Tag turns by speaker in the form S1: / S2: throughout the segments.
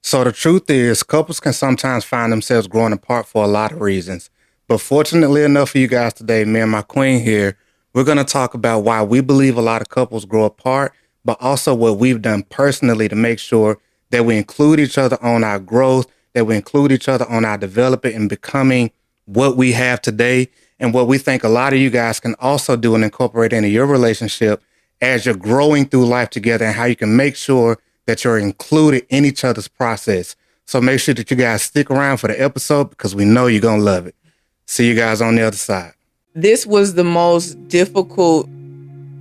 S1: So the truth is, couples can sometimes find themselves growing apart for a lot of reasons. But fortunately enough for you guys today, me and my queen here, we're going to talk about why we believe a lot of couples grow apart, but also what we've done personally to make sure that we include each other on our growth, that we include each other on our development and becoming what we have today, and what we think a lot of you guys can also do and incorporate into your relationship as you're growing through life together, and how you can make sure that you're included in each other's process. So make sure that you guys stick around for the episode because we know you're going to love it. See you guys on the other side.
S2: This was the most difficult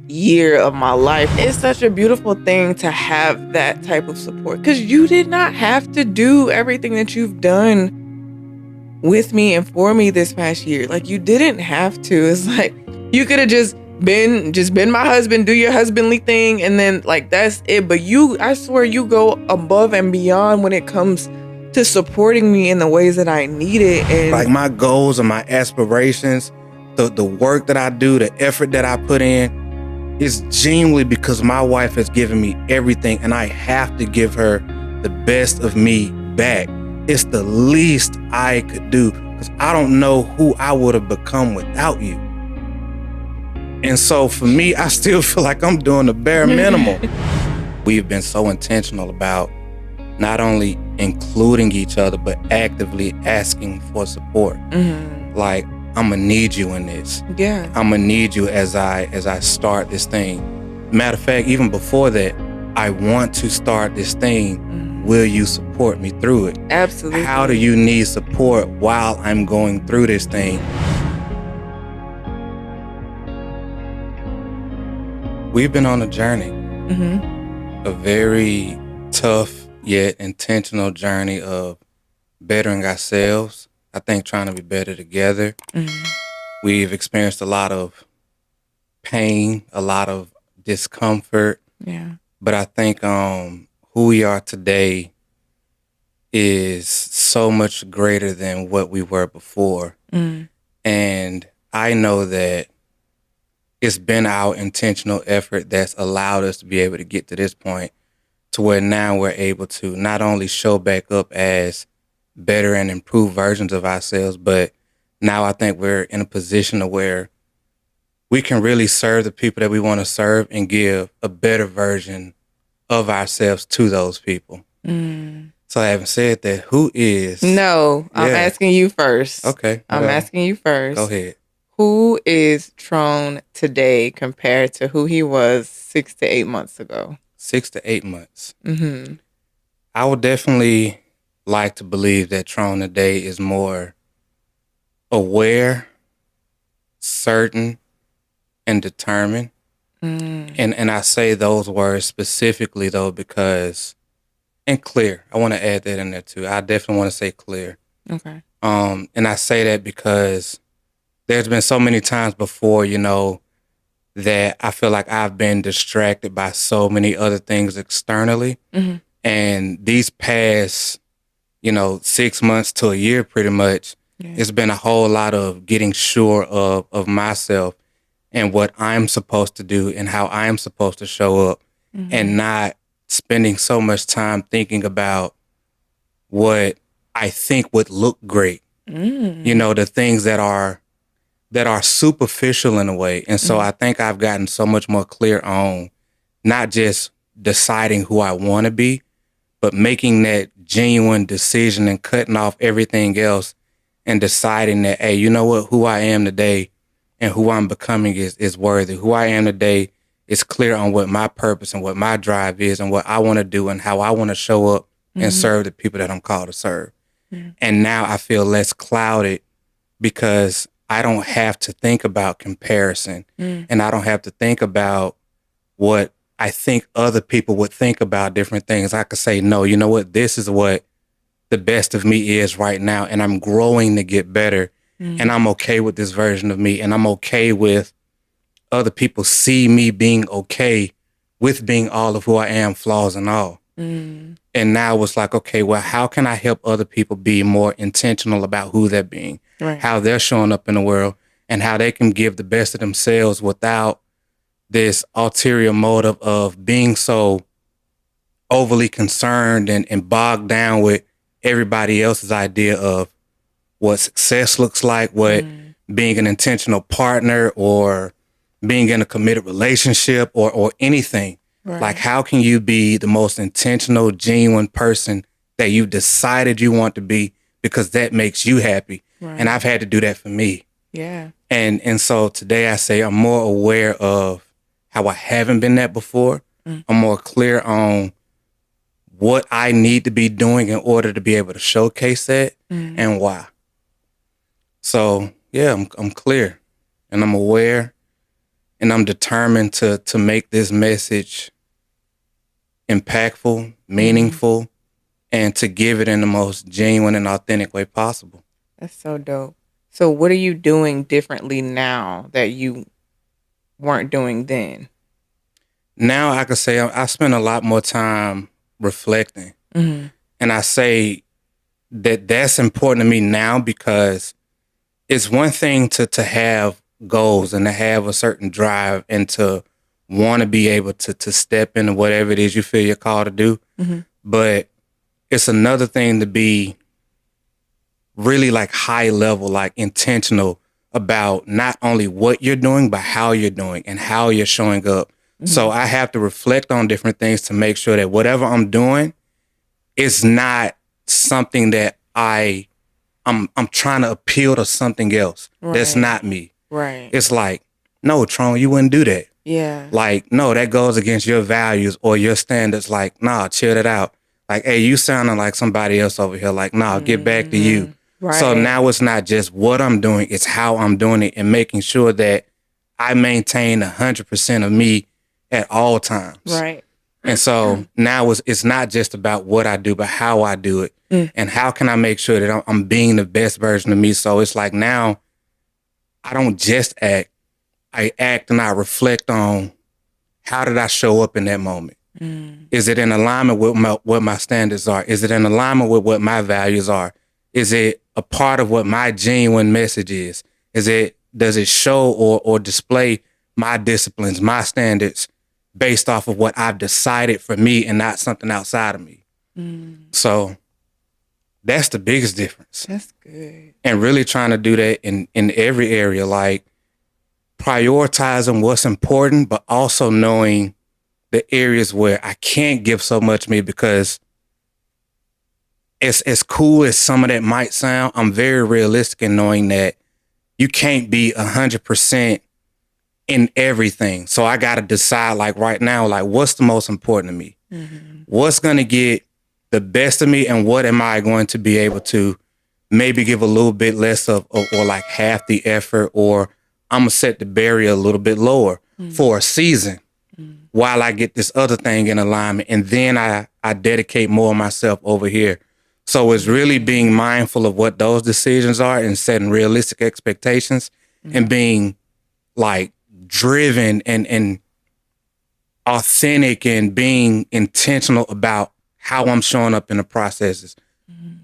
S2: year of my life. It's such a beautiful thing to have that type of support because you did not have to do everything that you've done with me and for me this past year. Like, you didn't have to. It's like you could have just been my husband, do your husbandly thing, and then like that's it. But I swear you go above and beyond when it comes to supporting me in the ways that I need it. And
S1: like my goals and my aspirations, the work that I do, the effort that I put in is genuinely because my wife has given me everything, and I have to give her the best of me back. It's the least I could do because I don't know who I would have become without you. And so for me, I still feel like I'm doing the bare minimum. We've been so intentional about not only including each other, but actively asking for support. Mm-hmm. Like, I'm gonna need you in this.
S2: Yeah.
S1: I'm gonna need you as I start this thing. Matter of fact, even before that, I want to start this thing. Mm-hmm. Will you support me through it?
S2: Absolutely.
S1: How do you need support while I'm going through this thing? We've been on a journey, a very tough yet intentional journey of bettering ourselves. I think trying to be better together. Mm-hmm. We've experienced a lot of pain, a lot of discomfort.
S2: Yeah.
S1: But I think who we are today is so much greater than what we were before. Mm. And I know that it's been our intentional effort that's allowed us to be able to get to this point to where now we're able to not only show back up as better and improved versions of ourselves, but now I think we're in a position of where we can really serve the people that we want to serve and give a better version of ourselves to those people. Mm. So having said that, who is...
S2: No, I'm asking you first.
S1: Okay.
S2: I'm asking you first.
S1: Go ahead.
S2: Who is Trone today compared to who he was 6 to 8 months ago?
S1: 6 to 8 months. Mm-hmm. I would definitely like to believe that Trone today is more aware, certain, and determined. Mm. And I say those words specifically, though, because... And clear. I want to add that in there, too. I definitely want to say clear.
S2: Okay.
S1: And I say that because... there's been so many times before, that I feel like I've been distracted by so many other things externally. Mm-hmm. And these past, 6 months to a year pretty much, it's been a whole lot of getting sure of myself and what I'm supposed to do and how I'm supposed to show up, mm-hmm. and not spending so much time thinking about what I think would look great. Mm. The things that are superficial in a way. And so I think I've gotten so much more clear on not just deciding who I want to be, but making that genuine decision and cutting off everything else and deciding that, hey, you know what, who I am today and who I'm becoming is worthy. Who I am today is clear on what my purpose and what my drive is and what I want to do and how I want to show up, mm-hmm. and serve the people that I'm called to serve. Mm-hmm. And now I feel less clouded because I don't have to think about comparison, and I don't have to think about what I think other people would think about different things. I could say, no, you know what? This is what the best of me is right now, and I'm growing to get better, and I'm okay with this version of me, and I'm okay with other people see me being okay with being all of who I am, flaws and all. Mm. And now it's like, okay, well, how can I help other people be more intentional about who they're being, right. how they're showing up in the world, and how they can give the best of themselves without this ulterior motive of being so overly concerned and bogged down with everybody else's idea of what success looks like, what being an intentional partner or being in a committed relationship or anything.
S2: Right.
S1: Like, how can you be the most intentional, genuine person that you decided you want to be because that makes you happy?
S2: Right.
S1: And I've had to do that for me.
S2: Yeah.
S1: And so today I say I'm more aware of how I haven't been that before. I'm more clear on what I need to be doing in order to be able to showcase that and why. So yeah, I'm clear and I'm aware and I'm determined to make this message impactful, meaningful, and to give it in the most genuine and authentic way possible.
S2: That's so dope. So what are you doing differently now that you weren't doing then?
S1: Now I could say I spend a lot more time reflecting. And I say that that's important to me now because it's one thing to have goals and to have a certain drive and to want to be able to step into whatever it is you feel you're called to do. But it's another thing to be really like high level, like intentional about not only what you're doing, but how you're doing and how you're showing up. So I have to reflect on different things to make sure that whatever I'm doing is not something that I'm trying to appeal to something else. That's not me.
S2: Right.
S1: It's like, no, Trone, you wouldn't do that.
S2: Yeah.
S1: Like, no, that goes against your values or your standards. Like, nah, chill that out. Like, hey, you sounding like somebody else over here. Like, nah, get back to you.
S2: Right.
S1: So now it's not just what I'm doing, it's how I'm doing it and making sure that I maintain 100% of me at all times.
S2: Right.
S1: And so now it's not just about what I do, but how I do it. And how can I make sure that I'm being the best version of me? So it's like now I don't just act. I act and I reflect on how did I show up in that moment? Is it in alignment with what my standards are? Is it in alignment with what my values are? Is it a part of what my genuine message is? Does it show or display my disciplines, my standards based off of what I've decided for me and not something outside of me? So that's the biggest difference.
S2: That's good.
S1: And really trying to do that in every area, like prioritizing what's important, but also knowing the areas where I can't give so much of me because as cool as some of that might sound, I'm very realistic in knowing that you can't be 100% in everything. So I got to decide like right now, like what's the most important to me? What's going to get the best of me and what am I going to be able to maybe give a little bit less of or like half the effort, or I'm going to set the barrier a little bit lower for a season while I get this other thing in alignment. And then I dedicate more of myself over here. So it's really being mindful of what those decisions are and setting realistic expectations and being like driven and authentic and being intentional about how I'm showing up in the processes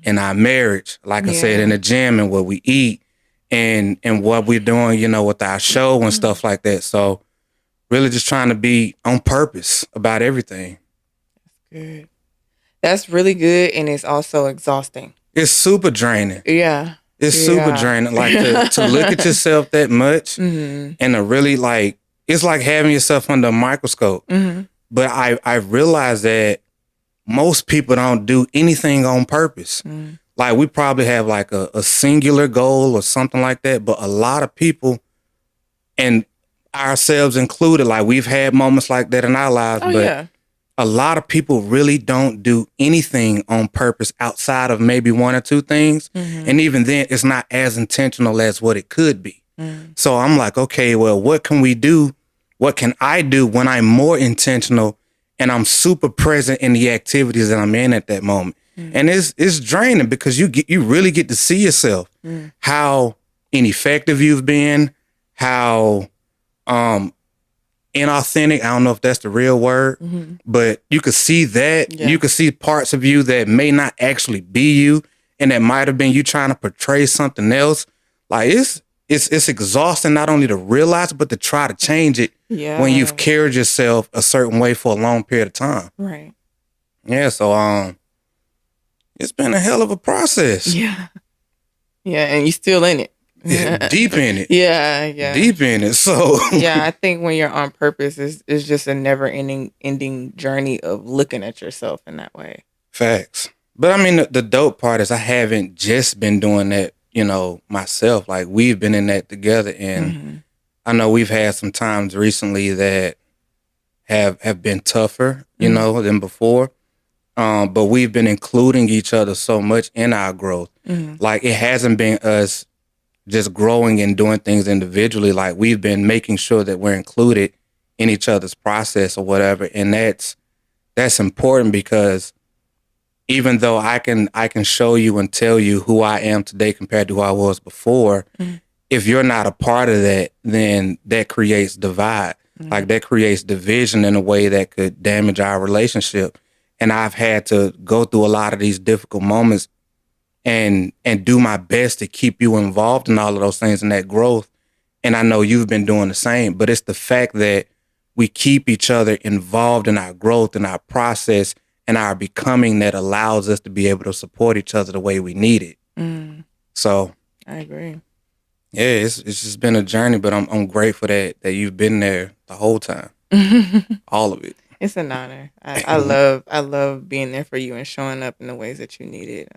S1: in our marriage, like I said, in the gym and what we eat and what we're doing, you know, with our show and stuff like that. So really just trying to be on purpose about everything.
S2: Good. That's really good, and it's also exhausting.
S1: It's super draining.
S2: Yeah.
S1: It's super draining. Like to look at yourself that much and to really like, it's like having yourself under a microscope. But I realized that most people don't do anything on purpose. Like we probably have like a singular goal or something like that. But a lot of people, and ourselves included, like we've had moments like that in our lives. But a lot of people really don't do anything on purpose outside of maybe one or two things. And even then, it's not as intentional as what it could be. So I'm like, okay, well, what can we do? What can I do when I'm more intentional and I'm super present in the activities that I'm in at that moment? And it's draining because you really get to see yourself, how ineffective you've been, how inauthentic. I don't know if that's the real word, but you could see that. You could see parts of you that may not actually be you, and that might have been you trying to portray something else. Like it's exhausting not only to realize, but to try to change it when you've carried yourself a certain way for a long period of time.
S2: Right.
S1: Yeah, so it's been a hell of a process.
S2: Yeah. Yeah, and you still in it.
S1: Yeah, deep in it.
S2: Yeah.
S1: Deep in it. So
S2: Yeah, I think when you're on purpose is just a never ending journey of looking at yourself in that way.
S1: Facts. But I mean, the dope part is I haven't just been doing that, myself. Like we've been in that together, and I know we've had some times recently that have been tougher, than before. But we've been including each other so much in our growth. Like it hasn't been us just growing and doing things individually. Like we've been making sure that we're included in each other's process or whatever, and that's important because even though I can show you and tell you who I am today compared to who I was before, if you're not a part of that, then that creates divide. Like that creates division in a way that could damage our relationship. And I've had to go through a lot of these difficult moments and do my best to keep you involved in all of those things and that growth. And I know you've been doing the same, but it's the fact that we keep each other involved in our growth and our process and our becoming that allows us to be able to support each other the way we need it. So
S2: I agree.
S1: yeah, it's just been a journey, but I'm grateful that you've been there the whole time, all of it.
S2: It's an honor. I love being there for you and showing up in the ways that you need it.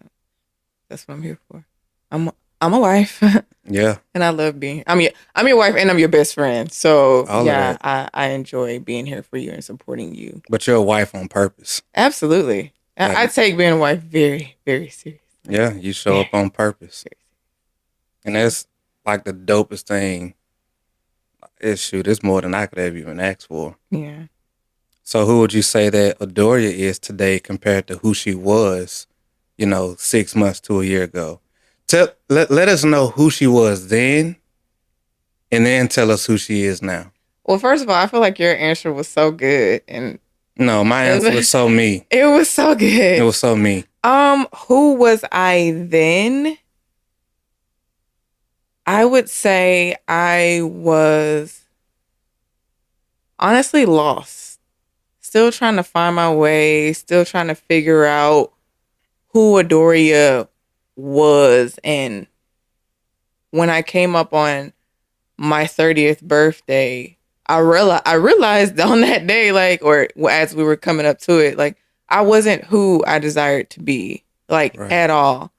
S2: That's what I'm here for. I'm a wife.
S1: Yeah,
S2: and I love being. I'm your wife, and I'm your best friend. So
S1: all of
S2: yeah,
S1: that.
S2: I enjoy being here for you and supporting you.
S1: But you're a wife on purpose.
S2: Absolutely,
S1: Like,
S2: I take being a wife very very serious.
S1: Yeah, you show up on purpose, and that's like the dopest thing. It's more than I could have even asked for.
S2: Yeah.
S1: So who would you say that Adoria is today compared to who she was, 6 months to a year ago? Let us know who she was then, and then tell us who she is now.
S2: Well, first of all, I feel like your answer was so good, and
S1: no, my answer was so me.
S2: It was so good.
S1: It was so me.
S2: Who was I then? I would say I was honestly lost. Still trying to find my way, still trying to figure out who Adoria was. And when I came up on my 30th birthday, I realized on that day, or as we were coming up to it, I wasn't who I desired to be, right. At all.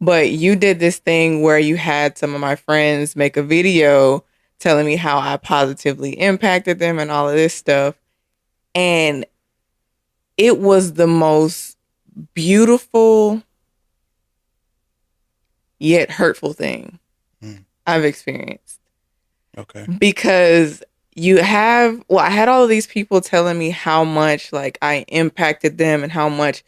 S2: But you did this thing where you had some of my friends make a video telling me how I positively impacted them and all of this stuff. And it was the most beautiful yet hurtful thing I've experienced.
S1: Okay.
S2: Because I had all of these people telling me how much I impacted them and how much,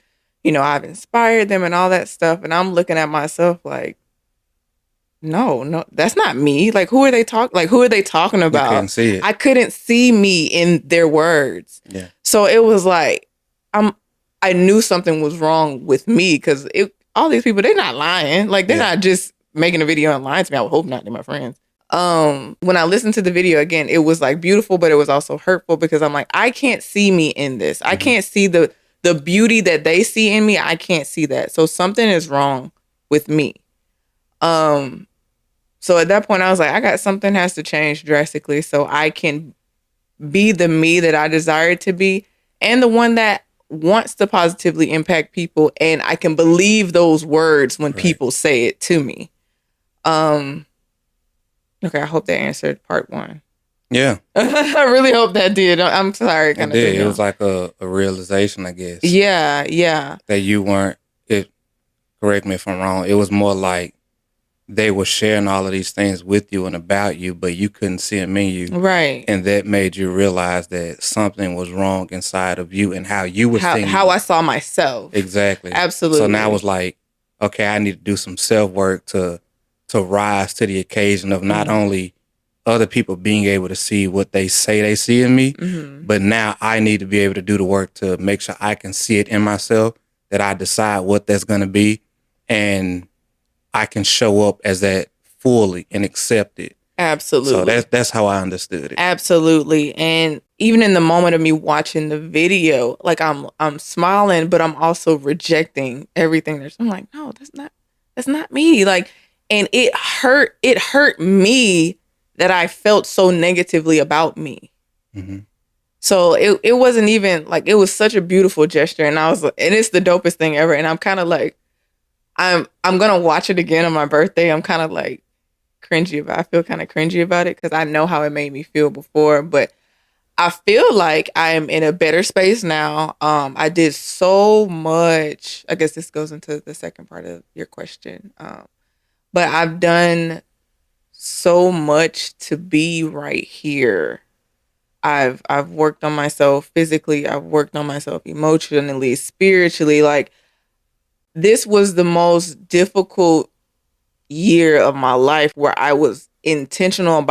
S2: I've inspired them and all that stuff. And I'm looking at myself no, that's not me. Who are they talking about?
S1: You couldn't see it.
S2: I couldn't see me in their words.
S1: Yeah.
S2: So it was I knew something was wrong with me because all these people, they're not lying. They're not just making a video and lying to me. I would hope not. They're my friends. When I listened to the video again, it was beautiful, but it was also hurtful because I'm I can't see me in this. I can't see the beauty that they see in me. I can't see that. So something is wrong with me. So at that point I was I got something has to change drastically so I can be the me that I desire to be and the one that wants to positively impact people. And I can believe those words when people say it to me. Okay, I hope that answered part one.
S1: Yeah.
S2: I really hope that did. I'm sorry.
S1: It did. It was like a realization, I guess.
S2: Yeah.
S1: That you weren't, correct me if I'm wrong, it was more like they were sharing all of these things with you and about you, but you couldn't see them in you.
S2: Right.
S1: And that made you realize that something was wrong inside of you and how you were seeing
S2: how I saw myself.
S1: Exactly.
S2: Absolutely.
S1: So now it's okay, I need to do some self-work to rise to the occasion of not only other people being able to see what they say they see in me, but now I need to be able to do the work to make sure I can see it in myself, that I decide what that's going to be, and I can show up as that fully and accept it.
S2: Absolutely.
S1: So that's how I understood it.
S2: Absolutely. And even in the moment of me watching the video, like I'm smiling, but I'm also rejecting everything there's. I'm like, no, that's not me. Like, and it hurt me that I felt so negatively about me.
S1: Mm-hmm.
S2: So it wasn't even like, it was such a beautiful gesture. And and it's the dopest thing ever. And I'm kind of like, I'm gonna watch it again on my birthday. I'm kind of like cringy about. I feel kind of cringy about it because I know how it made me feel before, but I feel like I am in a better space now. I did so much. I guess this goes into the second part of your question. But I've done so much to be right here. I've worked on myself physically. I've worked on myself emotionally, spiritually. Like, this was the most difficult year of my life where I was intentionally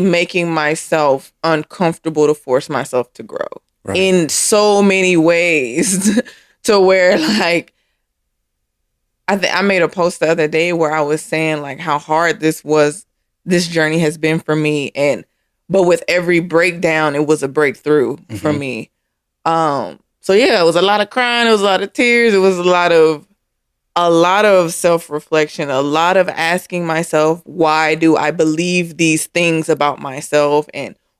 S2: making myself uncomfortable to force myself to grow in so many ways to where, like, I made a post the other day where I was saying like how hard this journey has been for me, but with every breakdown it was a breakthrough for me. So yeah, it was a lot of crying, it was a lot of tears, it was a lot of self-reflection, a lot of asking myself, why do I believe these things about myself,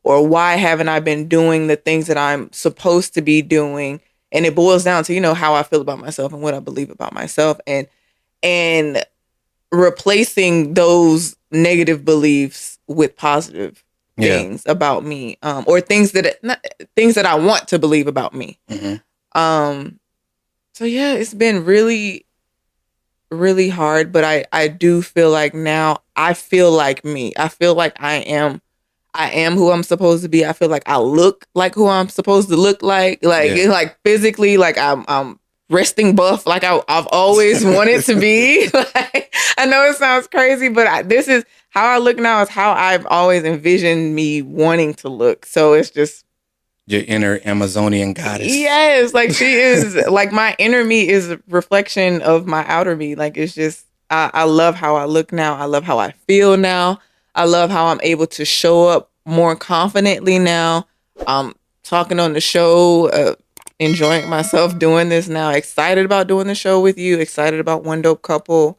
S2: or why haven't I been doing the things that I'm supposed to be doing? And it boils down to, how I feel about myself and what I believe about myself, and replacing those negative beliefs with positive things about me, or things that I want to believe about me. So yeah, it's been really, really hard, but I do feel like now I feel like me. I feel like I am who I'm supposed to be. I feel like I look like who I'm supposed to look like like physically, like I'm resting buff like I've always wanted to be. Like, I know it sounds crazy, but this is how I look now, is how I've always envisioned me wanting to look. So it's just
S1: your inner Amazonian goddess.
S2: Yes, like she is, like my inner me is a reflection of my outer me. Like, it's just, I love how I look now. I love how I feel now. I love how I'm able to show up more confidently now. Talking on the show, enjoying myself doing this now. Excited about doing the show with you. Excited about One Dope Couple.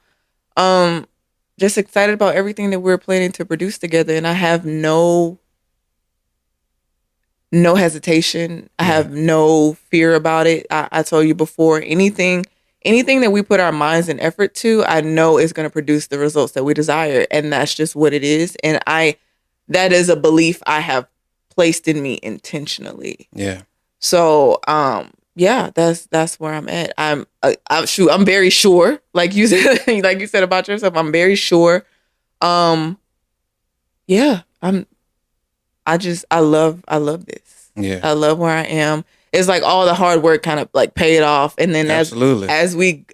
S2: Just excited about everything that we're planning to produce together. And I have no hesitation. I have no fear about it. I told you before, anything that we put our minds and effort to, I know is going to produce the results that we desire. And that's just what it is. And that is a belief I have placed in me intentionally.
S1: Yeah.
S2: So, yeah, that's where I'm at. I'm very sure, like you said, about yourself. I'm very sure. Yeah, I love this.
S1: Yeah.
S2: I love where I am. It's like all the hard work kind of like paid off. And then as we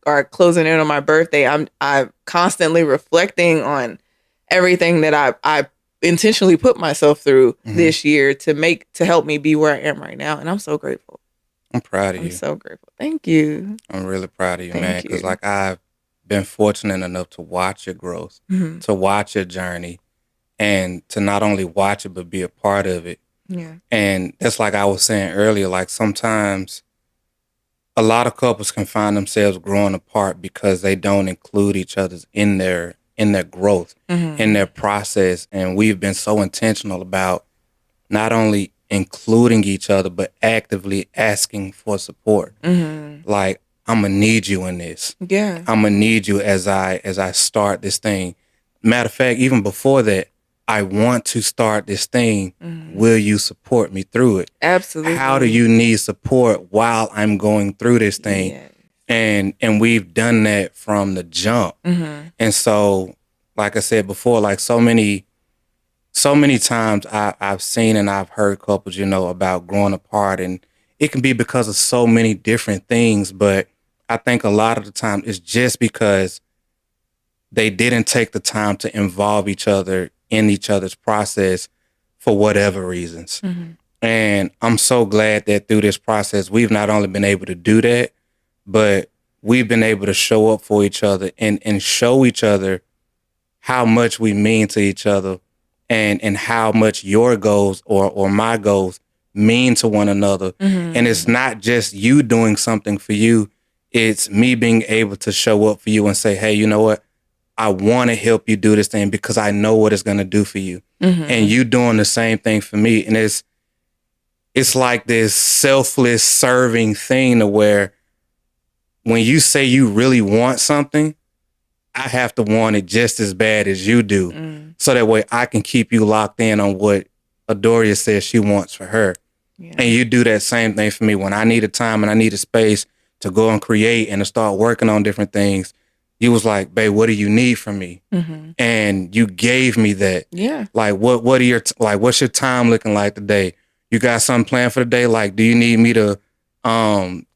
S2: are closing in on my birthday, I'm constantly reflecting on everything that I intentionally put myself through this year to help me be where I am right now. And I'm so grateful.
S1: I'm proud of you.
S2: I'm so grateful. Thank you.
S1: I'm really proud of you,
S2: Thank
S1: man. Because like I've been fortunate enough to watch your growth, to watch your journey, and to not only watch it, but be a part of it.
S2: Yeah.
S1: And that's like I was saying earlier, like sometimes a lot of couples can find themselves growing apart because they don't include each other in their growth, in their process. And we've been so intentional about not only including each other, but actively asking for support. Like, I'm gonna need you in this.
S2: Yeah.
S1: I'm gonna need you as I start this thing. Matter of fact, even before that, I want to start this thing. Will you support me through it?
S2: Absolutely.
S1: How do you need support while I'm going through this thing?
S2: Yes.
S1: And we've done that from the jump. And so, like I said before, like so many times I've seen and I've heard couples, about growing apart, and it can be because of so many different things. But I think a lot of the time it's just because they didn't take the time to involve each other in each other's process for whatever reasons. And I'm so glad that through this process, we've not only been able to do that, but we've been able to show up for each other and show each other how much we mean to each other and how much your goals or my goals mean to one another.
S2: Mm-hmm.
S1: And it's not just you doing something for you. It's me being able to show up for you and say, hey, you know what? I want to help you do this thing because I know what it's going to do for you.
S2: Mm-hmm.
S1: And you doing the same thing for me. And it's like this selfless serving thing to where when you say you really want something, I have to want it just as bad as you do.
S2: Mm.
S1: So that way I can keep you locked in on what Adoria says she wants for her.
S2: Yeah.
S1: And you do that same thing for me. When I need a time and I need a space to go and create and to start working on different things, you was like, babe, what do you need from me?
S2: Mm-hmm.
S1: And you gave me that.
S2: Yeah.
S1: Like, what are your, what's your time looking like today? You got something planned for the day? Like, do you need me to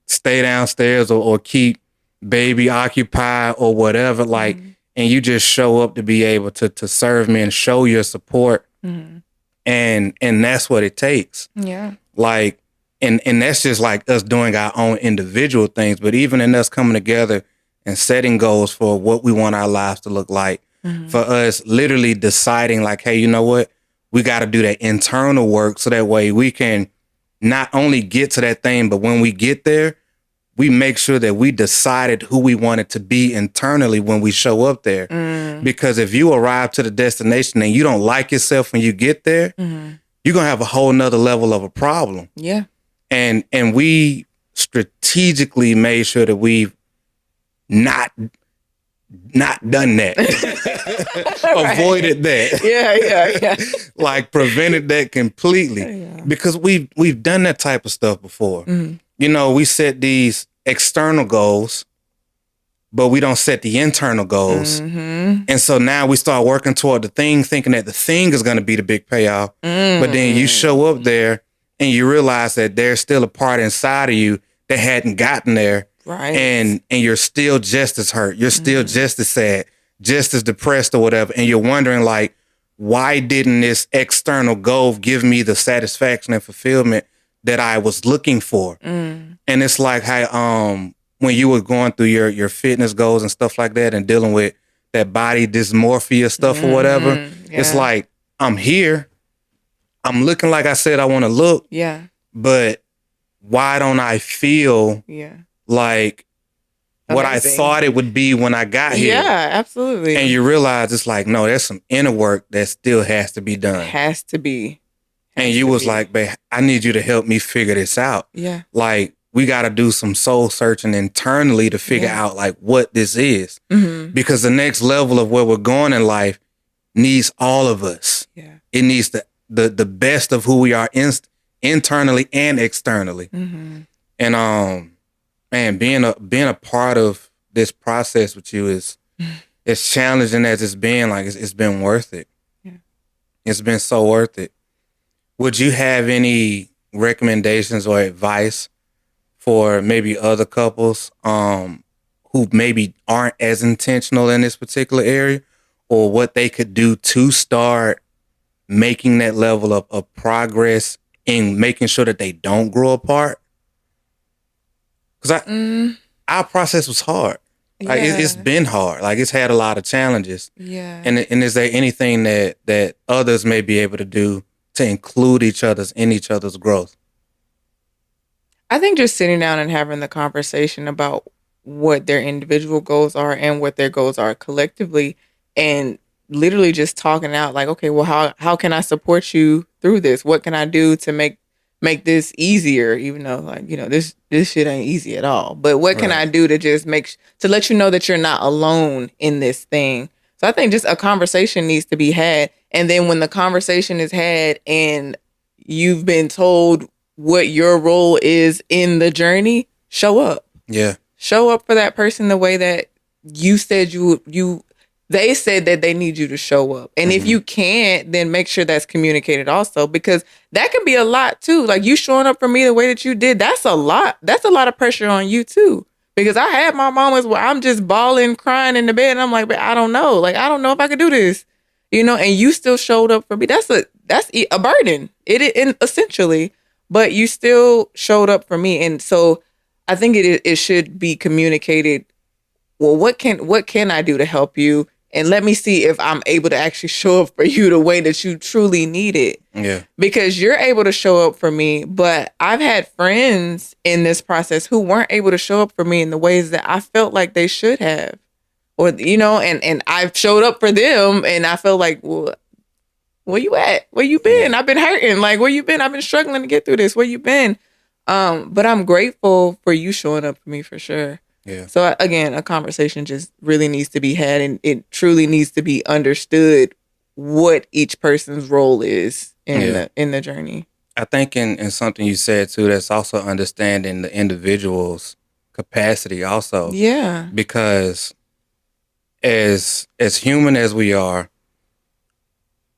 S1: stay downstairs or keep baby occupied or whatever? Like, and you just show up to be able to serve me and show your support.
S2: Mm-hmm.
S1: And that's what it takes.
S2: Yeah.
S1: Like, and that's just like us doing our own individual things. But even in us coming together and setting goals for what we want our lives to look like, for us literally deciding like, hey, you know what? We got to do that internal work so that way we can not only get to that thing, but when we get there, we make sure that we decided who we wanted to be internally when we show up there. Because if you arrive to the destination and you don't like yourself when you get there, you're going to have a whole nother level of a problem.
S2: Yeah.
S1: And we strategically made sure that we've not done that. Avoided that.
S2: Yeah.
S1: Like prevented that completely.
S2: Yeah.
S1: Because we've done that type of stuff before. You know, we set these external goals, but we don't set the internal goals. And so now we start working toward the thing, thinking that the thing is going to be the big payoff. But then you show up there and you realize that there's still a part inside of you that hadn't gotten there.
S2: Right.
S1: And you're still just as hurt. You're still just as sad, just as depressed or whatever. And you're wondering like, why didn't this external goal give me the satisfaction and fulfillment that I was looking for? And it's like how when you were going through your fitness goals and stuff like that and dealing with that body dysmorphia stuff or whatever, it's like, I'm here. I'm looking like I said I want to look.
S2: Yeah.
S1: But why don't I feel like what I thought it would be when I got here?
S2: Yeah, absolutely.
S1: And you realize it's like, no, there's some inner work that still has to be done.
S2: Has to be.
S1: And you was like, babe, I need you to help me figure this out.
S2: Yeah.
S1: Like, we got to do some soul searching internally to figure out like what this is. Because the next level of where we're going in life needs all of us.
S2: Yeah.
S1: It needs the best of who we are internally and externally. And man, being a part of this process with you is as challenging as it's been. Like it's been worth it.
S2: Yeah.
S1: It's been so worth it. Would you have any recommendations or advice for maybe other couples who maybe aren't as intentional in this particular area, or what they could do to start making that level of progress in making sure that they don't grow apart? Because our process was hard. Like it's been hard. Like it's had a lot of challenges.
S2: Yeah.
S1: And is there anything that others may be able to do to include each other's growth?
S2: I think just sitting down and having the conversation about what their individual goals are and what their goals are collectively, and literally just talking out like, okay, well, how can I support you through this? What can I do to make this easier? Even though like, you know, this shit ain't easy at all. But what can I do to just to let you know that you're not alone in this thing? So I think just a conversation needs to be had. And then when the conversation is had and you've been told what your role is in the journey, show up.
S1: Yeah.
S2: Show up for that person the way that you said they said that they need you to show up. And if you can't, then make sure that's communicated also, because that can be a lot too. Like you showing up for me the way that you did, that's a lot. That's a lot of pressure on you too. Because I had my moments where I'm just bawling, crying in the bed, and I'm like, but I don't know. Like, I don't know if I could do this. You know, and you still showed up for me. That's a burden. It essentially, but you still showed up for me. And so I think it should be communicated. Well, what can I do to help you? And let me see if I'm able to actually show up for you the way that you truly need it.
S1: Yeah.
S2: Because you're able to show up for me, but I've had friends in this process who weren't able to show up for me in the ways that I felt like they should have. Or, and I've showed up for them and I felt like, well, where you at? Where you been?
S1: Yeah.
S2: I've been hurting. Like, where you been? I've been struggling to get through this. Where you been? But I'm grateful for you showing up for me for sure.
S1: Yeah.
S2: So again, a conversation just really needs to be had, and it truly needs to be understood what each person's role is in the journey.
S1: I think in something you said too, that's also understanding the individual's capacity also.
S2: Yeah.
S1: Because as human as we are,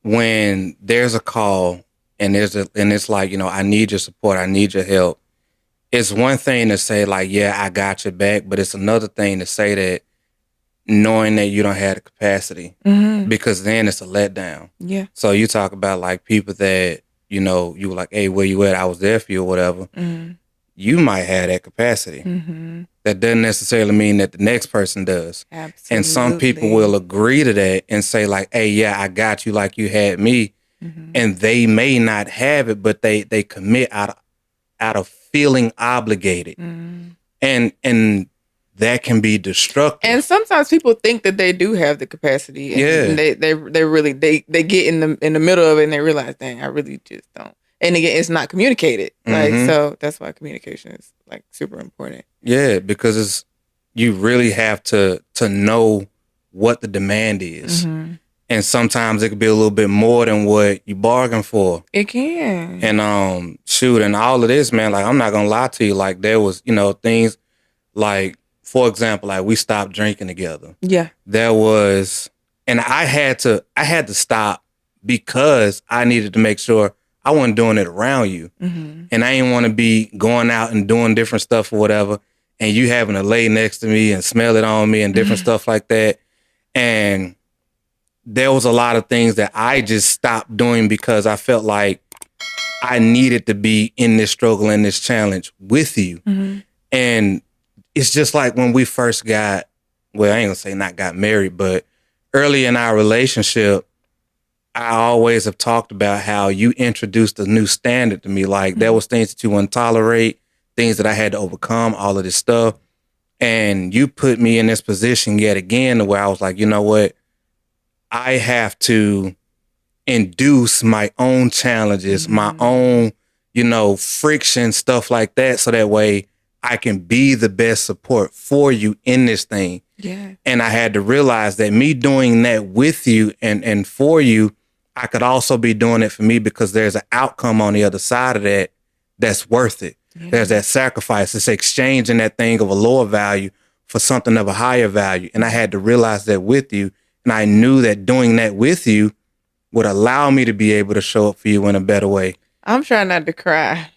S1: when there's a call and it's like, I need your support, I need your help. It's one thing to say like, yeah, I got your back, but it's another thing to say that knowing that you don't have the capacity, because then it's a letdown.
S2: Yeah.
S1: So you talk about like people that, you were like, hey, where you at? I was there for you or whatever. You might have that capacity. That doesn't necessarily mean that the next person does.
S2: Absolutely.
S1: And some people will agree to that and say like, hey, yeah, I got you like you had me. And they may not have it, but they commit out of feeling obligated. And that can be destructive.
S2: And sometimes people think that they do have the capacity. And they really get in the middle of it and they realize, dang, I really just don't. And again, it's not communicated. Like, so that's why communication is like super important.
S1: Yeah, because you really have to know what the demand is. And sometimes it could be a little bit more than what you bargained for.
S2: It can.
S1: And and all of this, man, like I'm not gonna lie to you, like there was, things like, for example, like we stopped drinking together.
S2: Yeah.
S1: There was, and I had to stop because I needed to make sure I wasn't doing it around you. And I didn't want to be going out and doing different stuff or whatever, and you having to lay next to me and smell it on me and different stuff like that. And there was a lot of things that I just stopped doing because I felt like I needed to be in this struggle and this challenge with you. And it's just like when we first got, well, I ain't gonna say not got married, but early in our relationship, I always have talked about how you introduced a new standard to me. Like there was things that you wouldn't tolerate, things that I had to overcome, all of this stuff. And you put me in this position yet again where I was like, you know what? I have to induce my own challenges, my own, friction, stuff like that. So that way I can be the best support for you in this thing.
S2: Yeah.
S1: And I had to realize that me doing that with you and for you, I could also be doing it for me because there's an outcome on the other side of that that's worth it. Yeah. There's that sacrifice. It's exchanging that thing of a lower value for something of a higher value. And I had to realize that with you. And I knew that doing that with you would allow me to be able to show up for you in a better way.
S2: I'm trying not to cry.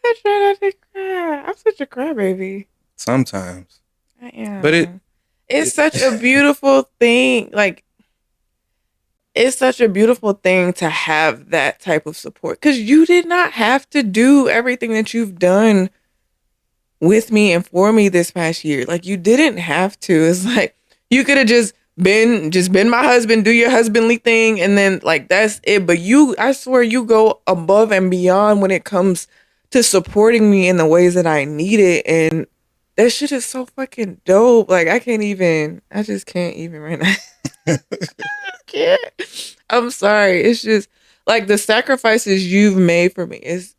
S2: I try not to cry. I'm such a crybaby.
S1: Sometimes.
S2: I am.
S1: But
S2: it's such a beautiful thing. Like, it's such a beautiful thing to have that type of support. Because you did not have to do everything that you've done with me and for me this past year. Like, you didn't have to. It's like you could have just been my husband, do your husbandly thing, and then like that's it. But I swear you go above and beyond when it comes to supporting me in the ways that I need it. And that shit is so fucking dope. Like I just can't even right now. I can't. I'm sorry. It's just like the sacrifices you've made for me is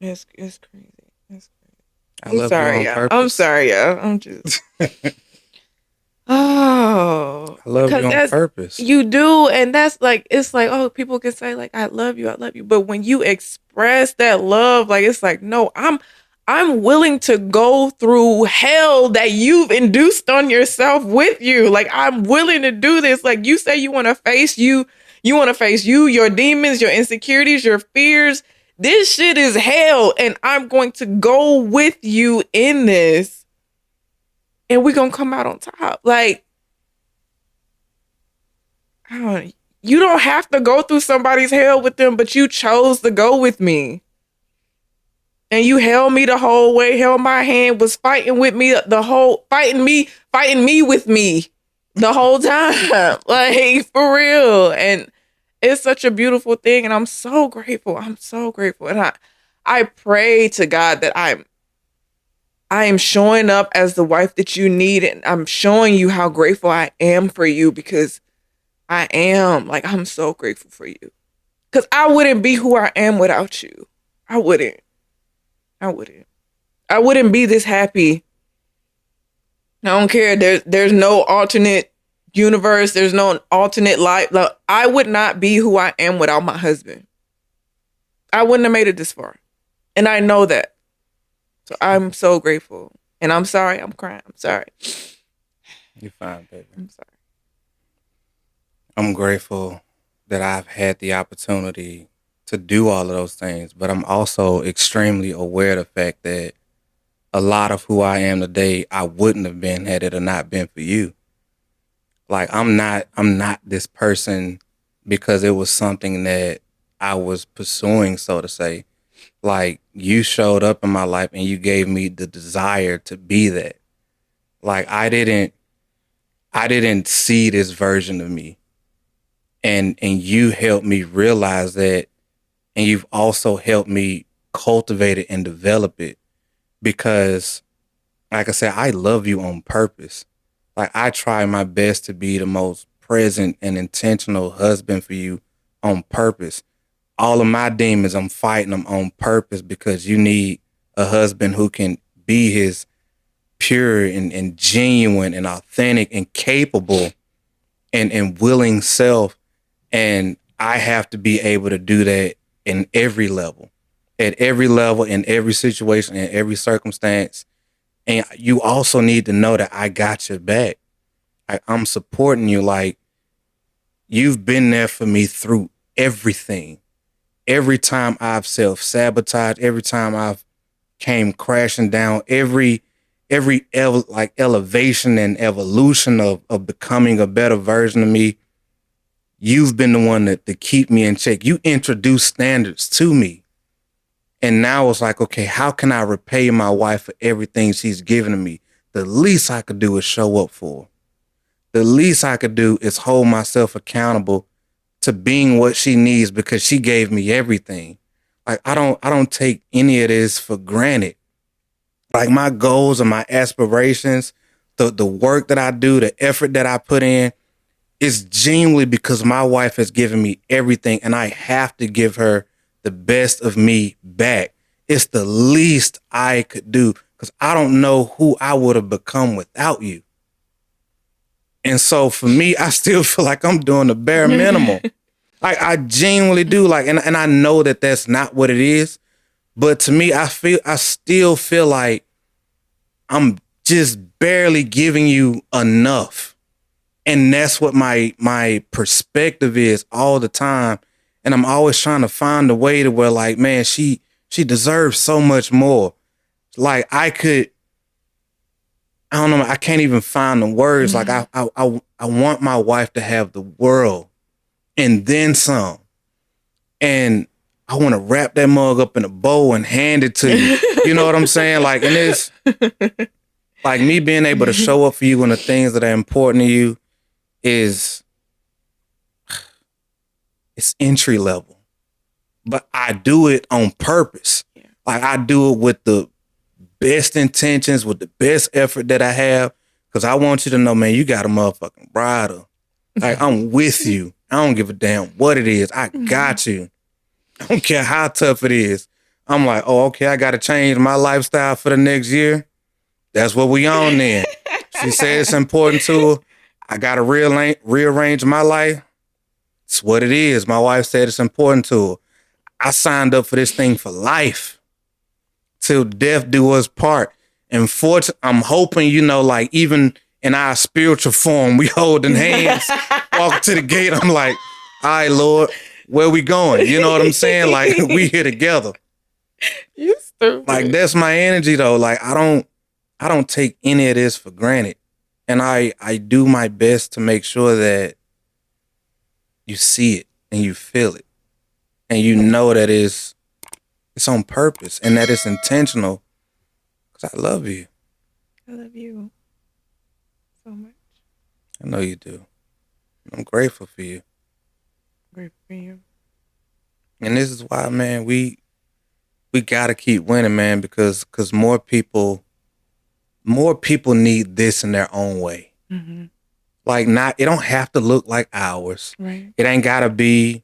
S2: it's crazy. I'm sorry, y'all. I'm sorry, y'all. I'm just. Oh,
S1: I love you on purpose.
S2: You do, and that's like it's like people can say like I love you, but when you express that love, like it's like no, I'm willing to go through hell that you've induced on yourself with you. Like I'm willing to do this. Like you say you want to face you want to face your demons, your insecurities, your fears. This shit is hell, and I'm going to go with you in this, and we're gonna come out on top. Like, you don't have to go through somebody's hell with them, but you chose to go with me. And you held me the whole way, held my hand, was fighting with me fighting me with me the whole time. Like, for real. And it's such a beautiful thing. And I'm so grateful. I'm so grateful. And I pray to God that I am showing up as the wife that you need. And I'm showing you how grateful I am for you, because I am. Like, I'm so grateful for you. Because I wouldn't be who I am without you. I wouldn't. I wouldn't be this happy. I don't care. There's no alternate universe. There's no alternate life. Like, I would not be who I am without my husband. I wouldn't have made it this far. And I know that. So I'm so grateful. And I'm sorry. I'm crying. I'm sorry.
S1: You're fine, baby.
S2: I'm sorry.
S1: I'm grateful that I've had the opportunity to do all of those things, but I'm also extremely aware of the fact that a lot of who I am today, I wouldn't have been had it not been for you. Like, I'm not this person because it was something that I was pursuing, so to say. Like, you showed up in my life and you gave me the desire to be that. Like, I didn't see this version of me. And you helped me realize that, and you've also helped me cultivate it and develop it, because, like I said, I love you on purpose. Like, I try my best to be the most present and intentional husband for you on purpose. All of my demons, I'm fighting them on purpose, because you need a husband who can be his pure and genuine and authentic and capable and willing self. And I have to be able to do that in every level, at every level, in every situation, in every circumstance. And you also need to know that I got your back. I'm supporting you. Like, you've been there for me through everything. Every time I've self-sabotaged, every time I've came crashing down, every elevation and evolution of becoming a better version of me, you've been the one to keep me in check. You introduced standards to me. And now it's like, okay, how can I repay my wife for everything she's given to me? The least I could do is show up for her. The least I could do is hold myself accountable to being what she needs, because she gave me everything. Like, I don't take any of this for granted. Like, my goals and my aspirations, the work that I do, the effort that I put in, is genuinely because my wife has given me everything, and I have to give her the best of me back. It's the least I could do, because I don't know who I would have become without you. And so for me, I still feel like I'm doing the bare minimum. Like, I genuinely do. Like, and I know that that's not what it is, but to me, I still feel like I'm just barely giving you enough. And that's what my perspective is all the time. And I'm always trying to find a way to where, like, man, she deserves so much more. Like, I don't know, I can't even find the words. Like, I want my wife to have the world and then some. And I want to wrap that mug up in a bow and hand it to you. You know what I'm saying? Like, and it's like, me being able to show up for you and the things that are important to you it's entry level. But I do it on purpose. Yeah. Like, I do it with the best intentions, with the best effort that I have. Because I want you to know, man, you got a motherfucking rider. Like, I'm with you. I don't give a damn what it is. I got you. I don't care how tough it is. I'm like, oh, okay, I got to change my lifestyle for the next year. That's what we on then. She said it's important to her. I got to rearrange my life. It's what it is. My wife said it's important to her. I signed up for this thing for life. Till death do us part. And I'm hoping, like, even in our spiritual form, we holding hands, walk to the gate. I'm like, all right, Lord, where we going? You know what I'm saying? Like, we here together.
S2: You stupid.
S1: Like, that's my energy though. Like, I don't take any of this for granted. And I do my best to make sure that you see it and you feel it. And you know that it's it's on purpose and that it's intentional. Because I love you.
S2: I love you so much.
S1: I know you do. I'm grateful for you.
S2: Grateful for you.
S1: And this is why, man, we gotta keep winning, man, because more people need this in their own way.
S2: Mm-hmm.
S1: Like, it don't have to look like ours.
S2: Right.
S1: It ain't gotta be,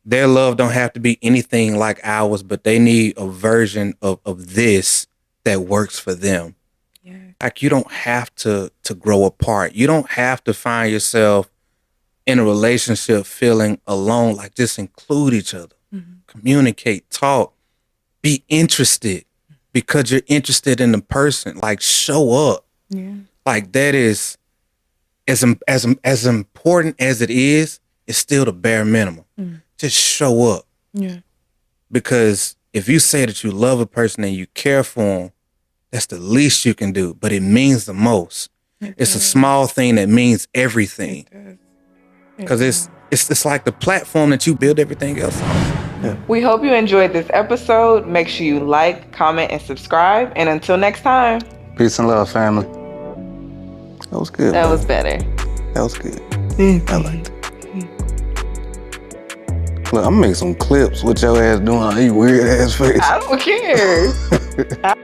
S1: their love don't have to be anything like ours, but they need a version of this that works for them.
S2: Yeah.
S1: Like, you don't have to grow apart. You don't have to find yourself in a relationship feeling alone. Like, just include each other. Mm-hmm. Communicate, talk, be interested because you're interested in the person. Like, show up.
S2: Yeah. Like,
S1: that is as important as it is, it's still the bare minimum. Mm. Just show up.
S2: Yeah.
S1: Because if you say that you love a person and you care for them, that's the least you can do, but it means the most. It's a small thing that means everything. Because it's like the platform that you build everything else on.
S2: Yeah. We hope you enjoyed this episode. Make sure you like, comment, and subscribe. And until next time.
S1: Peace and love, family. That was good.
S2: That was better.
S1: That was good. I liked it. Look, I'm gonna make some clips with your ass doing all these weird ass faces.
S2: I don't care.